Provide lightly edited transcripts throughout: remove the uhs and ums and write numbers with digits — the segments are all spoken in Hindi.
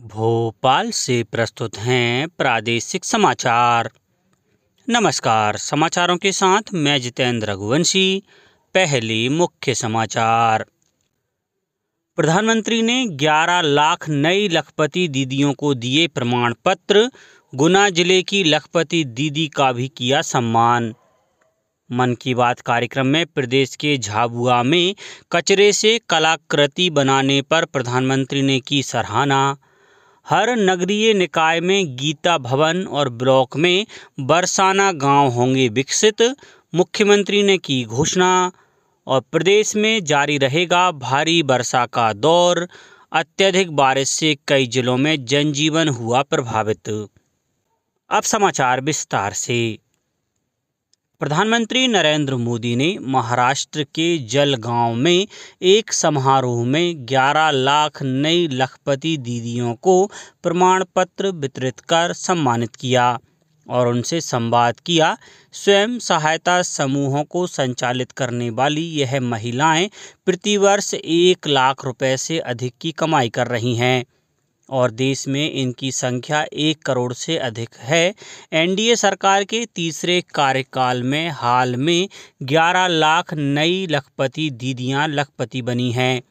भोपाल से प्रस्तुत हैं प्रादेशिक समाचार। नमस्कार, समाचारों के साथ मैं जितेंद्र रघुवंशी। पहली मुख्य समाचार। प्रधानमंत्री ने 11 लाख नई लखपति दीदियों को दिए प्रमाण पत्र। गुना जिले की लखपति दीदी का भी किया सम्मान। मन की बात कार्यक्रम में प्रदेश के झाबुआ में कचरे से कलाकृति बनाने पर प्रधानमंत्री ने की सराहना। हर नगरीय निकाय में गीता भवन और ब्लॉक में बरसाना गांव होंगे विकसित, मुख्यमंत्री ने की घोषणा। और प्रदेश में जारी रहेगा भारी वर्षा का दौर, अत्यधिक बारिश से कई जिलों में जनजीवन हुआ प्रभावित। अब समाचार विस्तार से। प्रधानमंत्री नरेंद्र मोदी ने महाराष्ट्र के जलगांव में एक समारोह में 11 लाख नई लखपति दीदियों को प्रमाण पत्र वितरित कर सम्मानित किया और उनसे संवाद किया। स्वयं सहायता समूहों को संचालित करने वाली यह महिलाएं प्रतिवर्ष 1 लाख रुपए से अधिक की कमाई कर रही हैं और देश में इनकी संख्या 1 करोड़ से अधिक है। एनडीए सरकार के तीसरे कार्यकाल में हाल में 11 लाख नई लखपति दीदियां लखपति बनी हैं।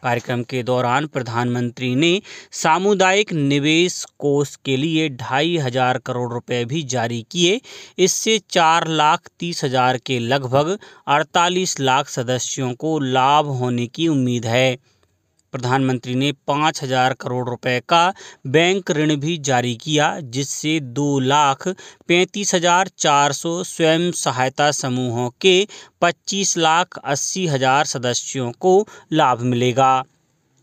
कार्यक्रम के दौरान प्रधानमंत्री ने सामुदायिक निवेश कोष के लिए 2,500 करोड़ रुपए भी जारी किए। इससे 4,30,000 के लगभग 48 लाख सदस्यों को लाभ होने की उम्मीद है। प्रधानमंत्री ने 5,000 करोड़ रुपए का बैंक ऋण भी जारी किया, जिससे 2,35,400 स्वयं सहायता समूहों के 25,80,000 सदस्यों को लाभ मिलेगा।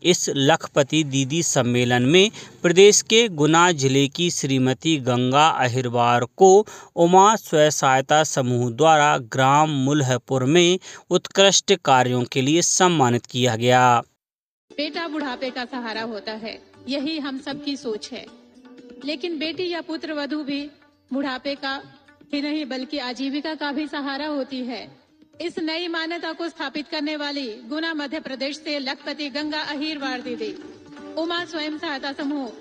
इस लखपति दीदी सम्मेलन में प्रदेश के गुना जिले की श्रीमती गंगा अहिरवार को उमा स्वयं सहायता समूह द्वारा ग्राम मुल्हपुर में उत्कृष्ट कार्यों के लिए सम्मानित किया गया। बेटा बुढ़ापे का सहारा होता है, यही हम सबकी सोच है। लेकिन बेटी या पुत्र वधू भी बुढ़ापे का ही नहीं बल्कि आजीविका का भी सहारा होती है। इस नई मान्यता को स्थापित करने वाली गुना मध्य प्रदेश से लखपति गंगा अहिरवार दीदी उमा स्वयं सहायता समूह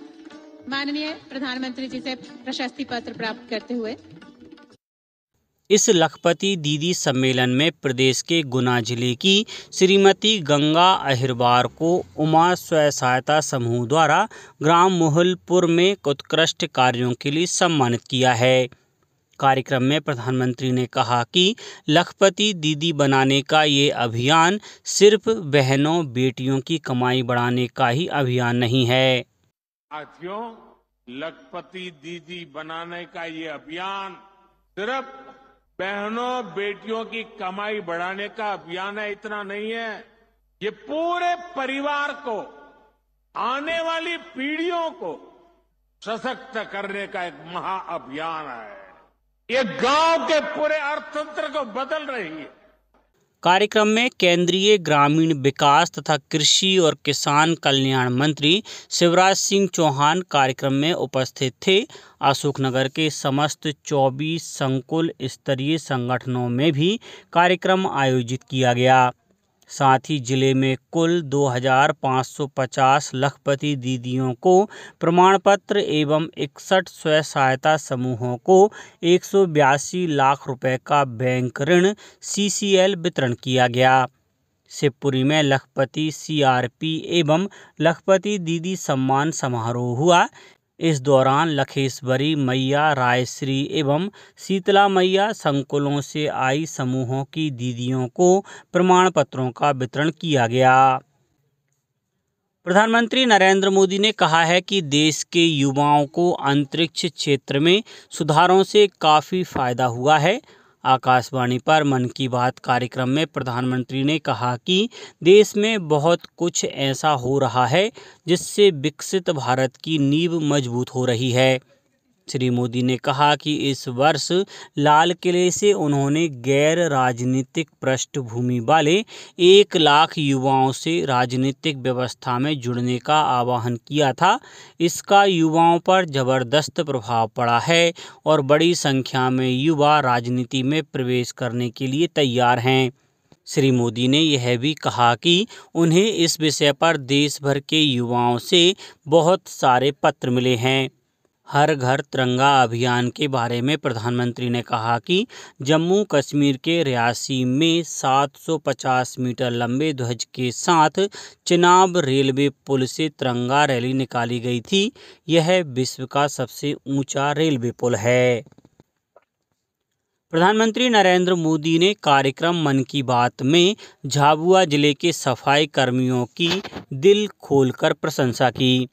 माननीय प्रधानमंत्री जी से प्रशस्ति पत्र प्राप्त करते हुए इस लखपति दीदी सम्मेलन में प्रदेश के गुना जिले की श्रीमती गंगा अहिरवार को उमा स्वयं सहायता समूह द्वारा ग्राम मुहलपुर में उत्कृष्ट कार्यों के लिए सम्मानित किया है। कार्यक्रम में प्रधानमंत्री ने कहा कि लखपति दीदी बनाने का ये अभियान सिर्फ बहनों बेटियों की कमाई बढ़ाने का ही अभियान नहीं है। साथियों, लखपति दीदी बनाने का ये अभियान सिर्फ बहनों बेटियों की कमाई बढ़ाने का अभियान है, इतना नहीं है। ये पूरे परिवार को, आने वाली पीढ़ियों को सशक्त करने का एक महाअभियान है। ये गांव के पूरे अर्थतंत्र को बदल रही है। कार्यक्रम में केंद्रीय ग्रामीण विकास तथा कृषि और किसान कल्याण मंत्री शिवराज सिंह चौहान कार्यक्रम में उपस्थित थे। अशोकनगर के समस्त 24 संकुल स्तरीय संगठनों में भी कार्यक्रम आयोजित किया गया। साथ ही जिले में कुल 2,550 लखपति दीदियों को प्रमाण पत्र एवं 61 स्वयं सहायता समूहों को 182 लाख रुपए का बैंक ऋण CCL वितरण किया गया। शिवपुरी में लखपति CRP एवं लखपति दीदी सम्मान समारोह हुआ। इस दौरान लखेश्वरी मैया, रायश्री एवं शीतला मैया संकुलों से आई समूहों की दीदियों को प्रमाण पत्रों का वितरण किया गया। प्रधानमंत्री नरेंद्र मोदी ने कहा है कि देश के युवाओं को अंतरिक्ष क्षेत्र में सुधारों से काफ़ी फायदा हुआ है। आकाशवाणी पर मन की बात कार्यक्रम में प्रधानमंत्री ने कहा कि देश में बहुत कुछ ऐसा हो रहा है जिससे विकसित भारत की नींव मजबूत हो रही है। श्री मोदी ने कहा कि इस वर्ष लाल किले से उन्होंने गैर राजनीतिक पृष्ठभूमि वाले 1 लाख युवाओं से राजनीतिक व्यवस्था में जुड़ने का आह्वान किया था। इसका युवाओं पर जबरदस्त प्रभाव पड़ा है और बड़ी संख्या में युवा राजनीति में प्रवेश करने के लिए तैयार हैं। श्री मोदी ने यह भी कहा कि उन्हें इस विषय पर देश भर के युवाओं से बहुत सारे पत्र मिले हैं। हर घर तिरंगा अभियान के बारे में प्रधानमंत्री ने कहा कि जम्मू कश्मीर के रियासी में 750 मीटर लंबे ध्वज के साथ चिनाब रेलवे पुल से तिरंगा रैली निकाली गई थी। यह विश्व का सबसे ऊंचा रेलवे पुल है। प्रधानमंत्री नरेंद्र मोदी ने कार्यक्रम मन की बात में झाबुआ जिले के सफाई कर्मियों की दिल खोलकर प्रशंसा की।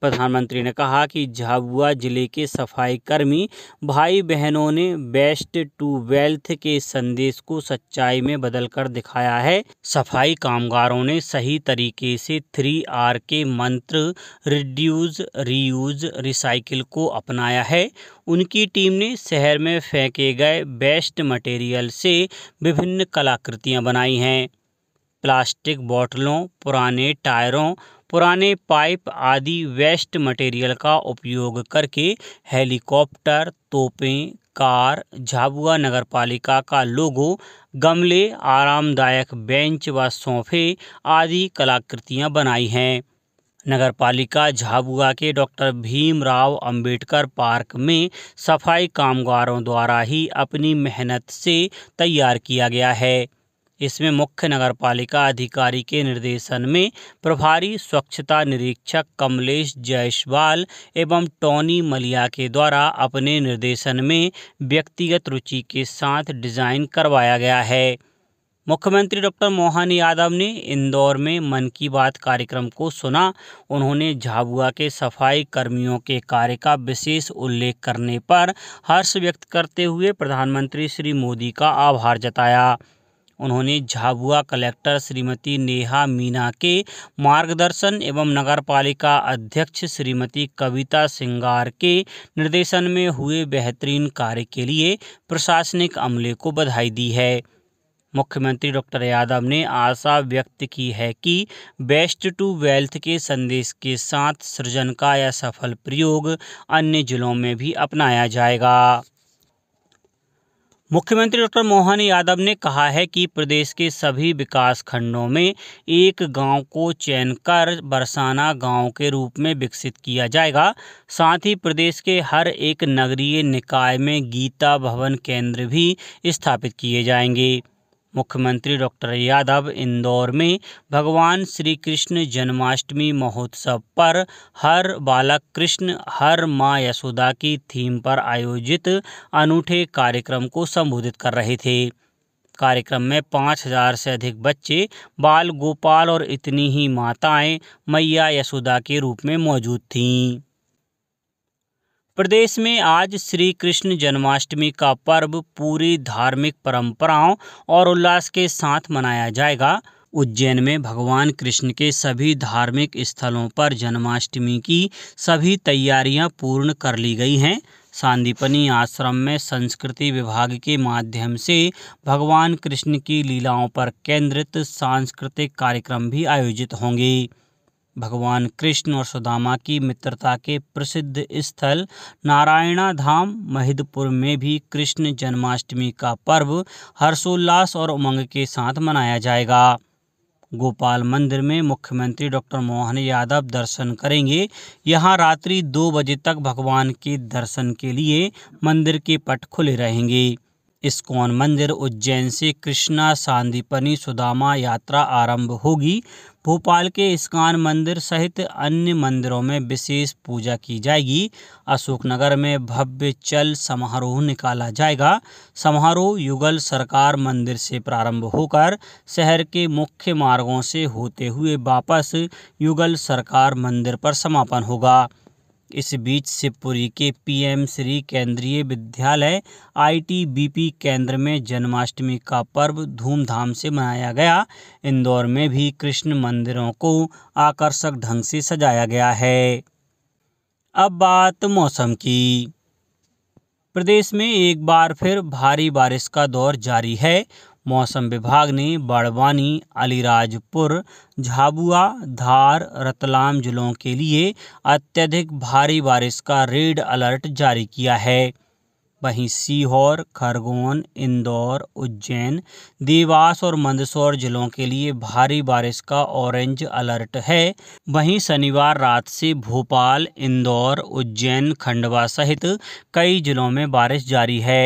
प्रधानमंत्री ने कहा कि झाबुआ जिले के सफाई कर्मी भाई बहनों ने वेस्ट टू वेल्थ के संदेश को सच्चाई में बदलकर दिखाया है। सफाई कामगारों ने सही तरीके से 3R के मंत्र रिड्यूस, रीयूज, रिसाइकिल को अपनाया है। उनकी टीम ने शहर में फेंके गए वेस्ट मटेरियल से विभिन्न कलाकृतियां बनाई हैं। प्लास्टिक बोतलों, पुराने टायरों, पुराने पाइप आदि वेस्ट मटेरियल का उपयोग करके हेलीकॉप्टर, तोपें, कार, झाबुआ नगरपालिका का लोगो, गमले, आरामदायक बेंच व सोफे आदि कलाकृतियां बनाई हैं। नगरपालिका झाबुआ के डॉक्टर भीमराव अंबेडकर पार्क में सफाई कामगारों द्वारा ही अपनी मेहनत से तैयार किया गया है। इसमें मुख्य नगरपालिका अधिकारी के निर्देशन में प्रभारी स्वच्छता निरीक्षक कमलेश जायसवाल एवं टॉनी मलिया के द्वारा अपने निर्देशन में व्यक्तिगत रुचि के साथ डिजाइन करवाया गया है। मुख्यमंत्री डॉक्टर मोहन यादव ने इंदौर में मन की बात कार्यक्रम को सुना। उन्होंने झाबुआ के सफाई कर्मियों के कार्य का विशेष उल्लेख करने पर हर्ष व्यक्त करते हुए प्रधानमंत्री श्री मोदी का आभार जताया। उन्होंने झाबुआ कलेक्टर श्रीमती नेहा मीना के मार्गदर्शन एवं नगरपालिका अध्यक्ष श्रीमती कविता सिंगार के निर्देशन में हुए बेहतरीन कार्य के लिए प्रशासनिक अमले को बधाई दी है। मुख्यमंत्री डॉक्टर यादव ने आशा व्यक्त की है कि वेस्ट टू वेल्थ के संदेश के साथ सृजन का यह सफल प्रयोग अन्य जिलों में भी अपनाया जाएगा। मुख्यमंत्री डॉक्टर मोहन यादव ने कहा है कि प्रदेश के सभी विकास खंडों में एक गांव को चयन कर बरसाना गांव के रूप में विकसित किया जाएगा। साथ ही प्रदेश के हर एक नगरीय निकाय में गीता भवन केंद्र भी स्थापित किए जाएंगे। मुख्यमंत्री डॉक्टर यादव इंदौर में भगवान श्री कृष्ण जन्माष्टमी महोत्सव पर हर बालक कृष्ण हर माँ यशोदा की थीम पर आयोजित अनूठे कार्यक्रम को संबोधित कर रहे थे। कार्यक्रम में 5000 से अधिक बच्चे बाल गोपाल और इतनी ही माताएं मैया यशोदा के रूप में मौजूद थीं। प्रदेश में आज श्री कृष्ण जन्माष्टमी का पर्व पूरी धार्मिक परंपराओं और उल्लास के साथ मनाया जाएगा। उज्जैन में भगवान कृष्ण के सभी धार्मिक स्थलों पर जन्माष्टमी की सभी तैयारियां पूर्ण कर ली गई हैं। सांदीपनी आश्रम में संस्कृति विभाग के माध्यम से भगवान कृष्ण की लीलाओं पर केंद्रित सांस्कृतिक कार्यक्रम भी आयोजित होंगे। भगवान कृष्ण और सुदामा की मित्रता के प्रसिद्ध स्थल नारायणा धाम महिदपुर में भी कृष्ण जन्माष्टमी का पर्व हर्षोल्लास और उमंग के साथ मनाया जाएगा। गोपाल मंदिर में मुख्यमंत्री डॉक्टर मोहन यादव दर्शन करेंगे। यहां रात्रि 2 बजे तक भगवान के दर्शन के लिए मंदिर के पट खुले रहेंगे। इस्कॉन मंदिर उज्जैन से कृष्णा सांदीपनी सुदामा यात्रा आरंभ होगी। भोपाल के इस्कॉन मंदिर सहित अन्य मंदिरों में विशेष पूजा की जाएगी। अशोकनगर में भव्य चल समारोह निकाला जाएगा। समारोह युगल सरकार मंदिर से प्रारंभ होकर शहर के मुख्य मार्गों से होते हुए वापस युगल सरकार मंदिर पर समापन होगा। इस बीच शिवपुरी के पीएम श्री केंद्रीय विद्यालय ITBP केंद्र में जन्माष्टमी का पर्व धूमधाम से मनाया गया। इंदौर में भी कृष्ण मंदिरों को आकर्षक ढंग से सजाया गया है। अब बात मौसम की। प्रदेश में एक बार फिर भारी बारिश का दौर जारी है। मौसम विभाग ने बड़वानी, अलीराजपुर, झाबुआ, धार, रतलाम जिलों के लिए अत्यधिक भारी बारिश का रेड अलर्ट जारी किया है। वहीं सीहोर, खरगोन, इंदौर, उज्जैन, देवास और मंदसौर जिलों के लिए भारी बारिश का ऑरेंज अलर्ट है। वहीं शनिवार रात से भोपाल, इंदौर, उज्जैन, खंडवा सहित कई जिलों में बारिश जारी है।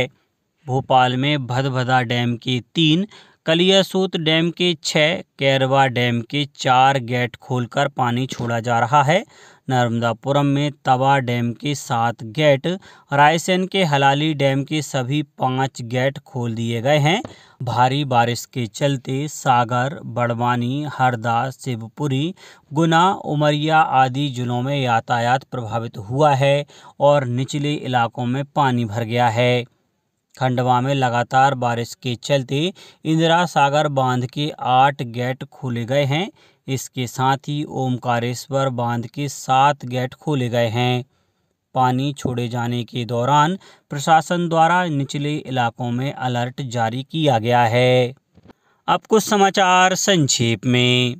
भोपाल में भदभदा डैम के 3, कलियासोत डैम के 6, कैरवा डैम के 4 गेट खोलकर पानी छोड़ा जा रहा है। नर्मदापुरम में तवा डैम के 7 गेट, रायसेन के हलाली डैम के सभी 5 गेट खोल दिए गए हैं। भारी बारिश के चलते सागर, बड़वानी, हरदा, शिवपुरी, गुना, उमरिया आदि जिलों में यातायात प्रभावित हुआ है और निचले इलाकों में पानी भर गया है। खंडवा में लगातार बारिश के चलते इंदिरा सागर बांध के 8 गेट खोले गए हैं। इसके साथ ही ओमकारेश्वर बांध के 7 गेट खोले गए हैं। पानी छोड़े जाने के दौरान प्रशासन द्वारा निचले इलाकों में अलर्ट जारी किया गया है। अब कुछ समाचार संक्षेप में।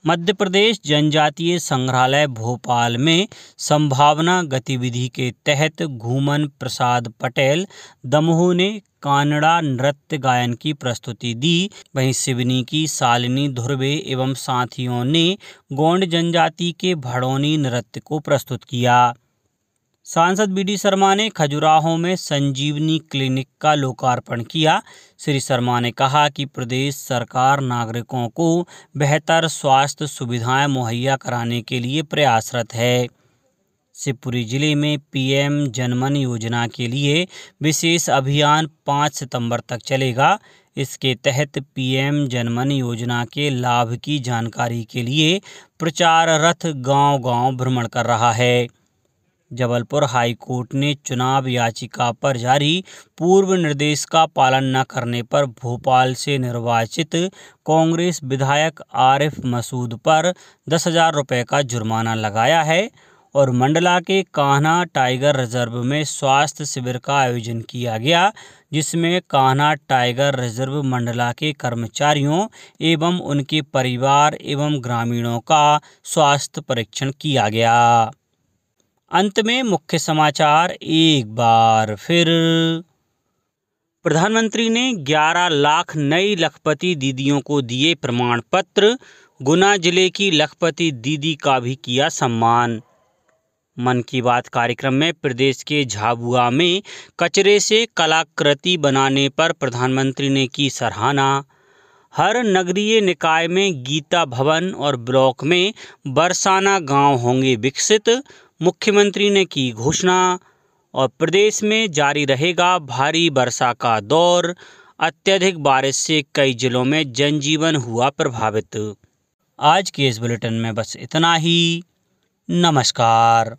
मध्य प्रदेश जनजातीय संग्रहालय भोपाल में संभावना गतिविधि के तहत घूमन प्रसाद पटेल दमोह ने कानड़ा नृत्य गायन की प्रस्तुति दी। वहीं सिवनी की शालिनी धुर्वे एवं साथियों ने गोंड जनजाति के भड़ोनी नृत्य को प्रस्तुत किया। सांसद बीडी शर्मा ने खजुराहो में संजीवनी क्लिनिक का लोकार्पण किया। श्री शर्मा ने कहा कि प्रदेश सरकार नागरिकों को बेहतर स्वास्थ्य सुविधाएं मुहैया कराने के लिए प्रयासरत है। शिवपुरी जिले में पीएम जनमन योजना के लिए विशेष अभियान 5 सितंबर तक चलेगा। इसके तहत पीएम जनमन योजना के लाभ की जानकारी के लिए प्रचार रथ गांव-गांव भ्रमण कर रहा है। जबलपुर हाई कोर्ट ने चुनाव याचिका पर जारी पूर्व निर्देश का पालन न करने पर भोपाल से निर्वाचित कांग्रेस विधायक आरिफ मसूद पर 10,000 रुपये का जुर्माना लगाया है और मंडला के कान्हा टाइगर रिजर्व में स्वास्थ्य शिविर का आयोजन किया गया, जिसमें कान्हा टाइगर रिजर्व मंडला के कर्मचारियों एवं उनके परिवार एवं ग्रामीणों का स्वास्थ्य परीक्षण किया गया। अंत में मुख्य समाचार एक बार फिर। प्रधानमंत्री ने 11 लाख नई लखपति दीदियों को दिए प्रमाण पत्र। गुना जिले की लखपति दीदी का भी किया सम्मान। मन की बात कार्यक्रम में प्रदेश के झाबुआ में कचरे से कलाकृति बनाने पर प्रधानमंत्री ने की सराहना। हर नगरीय निकाय में गीता भवन और ब्लॉक में बरसाना गांव होंगे विकसित, मुख्यमंत्री ने की घोषणा। और प्रदेश में जारी रहेगा भारी वर्षा का दौर। अत्यधिक बारिश से कई जिलों में जनजीवन हुआ प्रभावित। आज के इस बुलेटिन में बस इतना ही। नमस्कार।